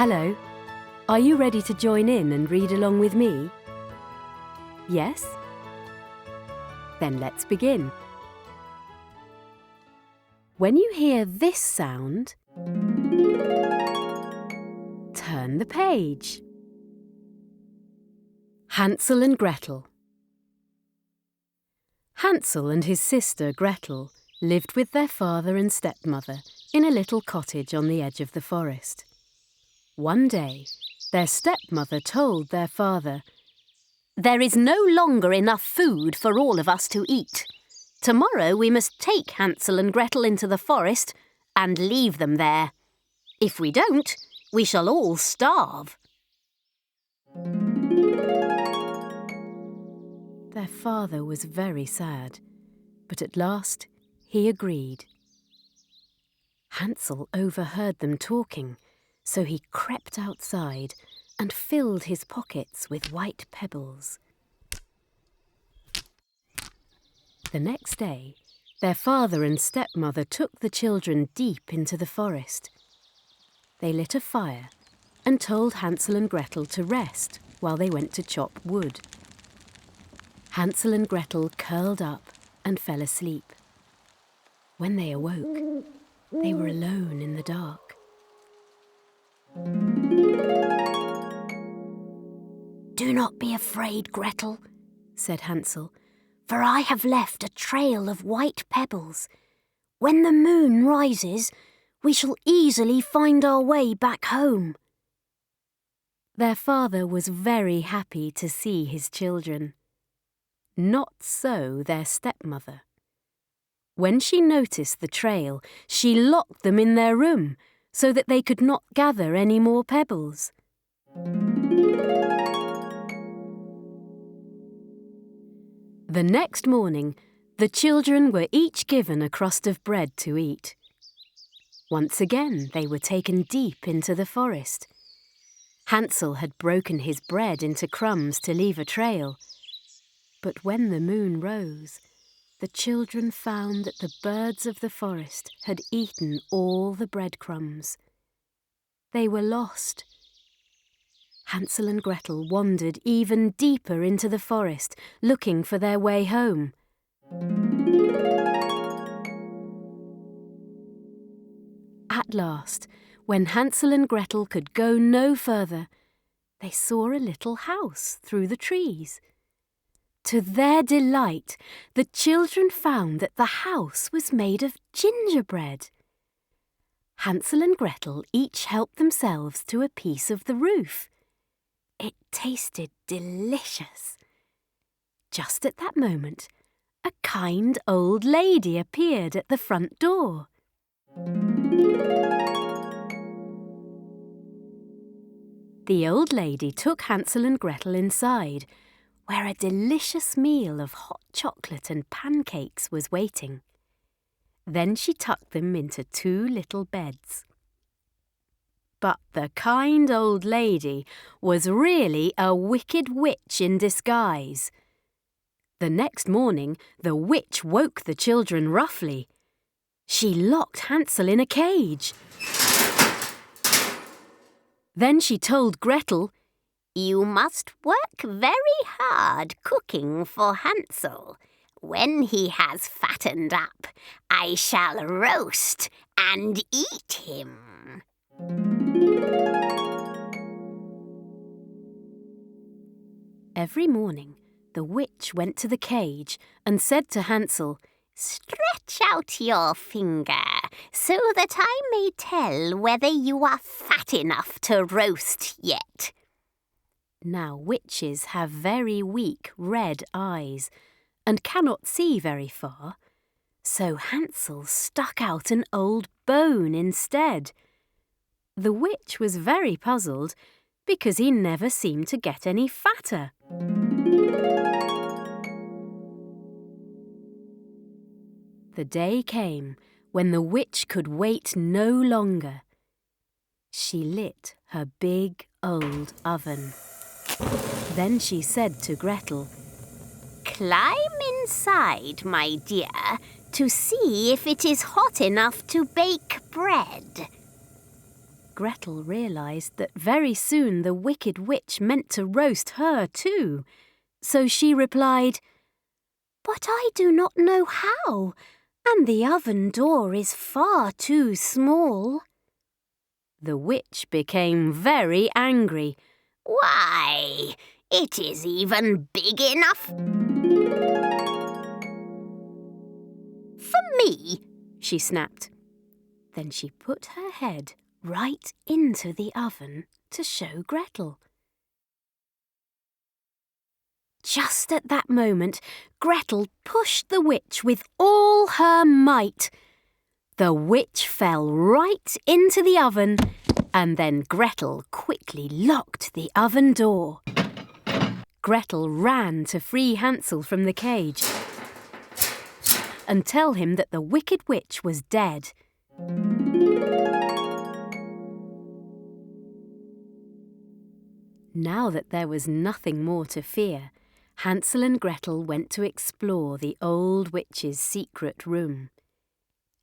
Hello, are you ready to join in and read along with me? Yes? Then let's begin. When you hear this sound, turn the page. Hansel and Gretel. Hansel and his sister Gretel lived with their father and stepmother in a little cottage on the edge of the forest. One day, their stepmother told their father, "There is no longer enough food for all of us to eat. Tomorrow we must take Hansel and Gretel into the forest and leave them there. If we don't, we shall all starve." Their father was very sad, but at last he agreed. Hansel overheard them talking, so he crept outside and filled his pockets with white pebbles. The next day, their father and stepmother took the children deep into the forest. They lit a fire and told Hansel and Gretel to rest while they went to chop wood. Hansel and Gretel curled up and fell asleep. When they awoke, they were alone in the dark. "Do not be afraid, Gretel," said Hansel, "for I have left a trail of white pebbles. When the moon rises, we shall easily find our way back home." Their father was very happy to see his children. Not so their stepmother. When she noticed the trail, she locked them in their room so that they could not gather any more pebbles. The next morning, the children were each given a crust of bread to eat. Once again, they were taken deep into the forest. Hansel had broken his bread into crumbs to leave a trail. But when the moon rose, the children found that the birds of the forest had eaten all the breadcrumbs. They were lost. Hansel and Gretel wandered even deeper into the forest, looking for their way home. At last, when Hansel and Gretel could go no further, they saw a little house through the trees. To their delight, the children found that the house was made of gingerbread. Hansel and Gretel each helped themselves to a piece of the roof. It tasted delicious. Just at that moment, a kind old lady appeared at the front door. The old lady took Hansel and Gretel inside, where a delicious meal of hot chocolate and pancakes was waiting. Then she tucked them into 2 little beds. But the kind old lady was really a wicked witch in disguise. The next morning, the witch woke the children roughly. She locked Hansel in a cage. Then she told Gretel, "You must work very hard cooking for Hansel. When he has fattened up, I shall roast and eat him." Every morning, the witch went to the cage and said to Hansel, "Stretch out your finger so that I may tell whether you are fat enough to roast yet." Now witches have very weak red eyes and cannot see very far, so Hansel stuck out an old bone instead. The witch was very puzzled because he never seemed to get any fatter. The day came when the witch could wait no longer. She lit her big old oven. Then she said to Gretel, "Climb inside, my dear, to see if it is hot enough to bake bread." Gretel realised that very soon the wicked witch meant to roast her too, so she replied, "But I do not know how, and the oven door is far too small." The witch became very angry. "Why, it is even big enough for me," she snapped. Then she put her head right into the oven to show Gretel. Just at that moment, Gretel pushed the witch with all her might. The witch fell right into the oven, and then Gretel quickly locked the oven door. Gretel ran to free Hansel from the cage and tell him that the wicked witch was dead. Now that there was nothing more to fear, Hansel and Gretel went to explore the old witch's secret room.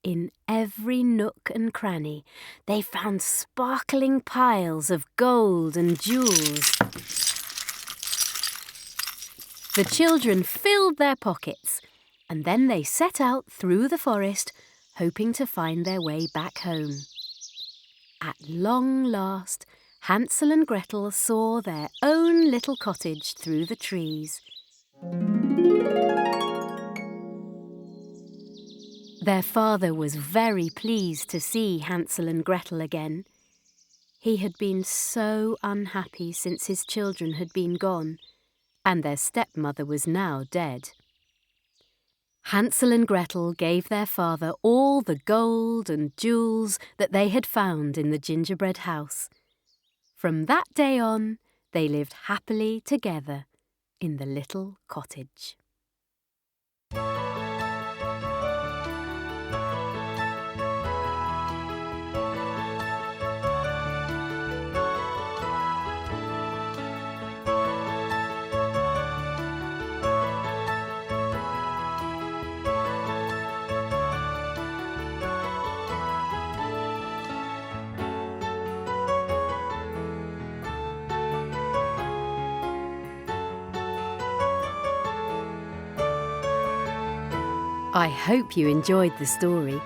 In every nook and cranny, they found sparkling piles of gold and jewels. The children filled their pockets, and then they set out through the forest, hoping to find their way back home. At long last, Hansel and Gretel saw their own little cottage through the trees. Their father was very pleased to see Hansel and Gretel again. He had been so unhappy since his children had been gone, and their stepmother was now dead. Hansel and Gretel gave their father all the gold and jewels that they had found in the gingerbread house. From that day on, they lived happily together in the little cottage. I hope you enjoyed the story.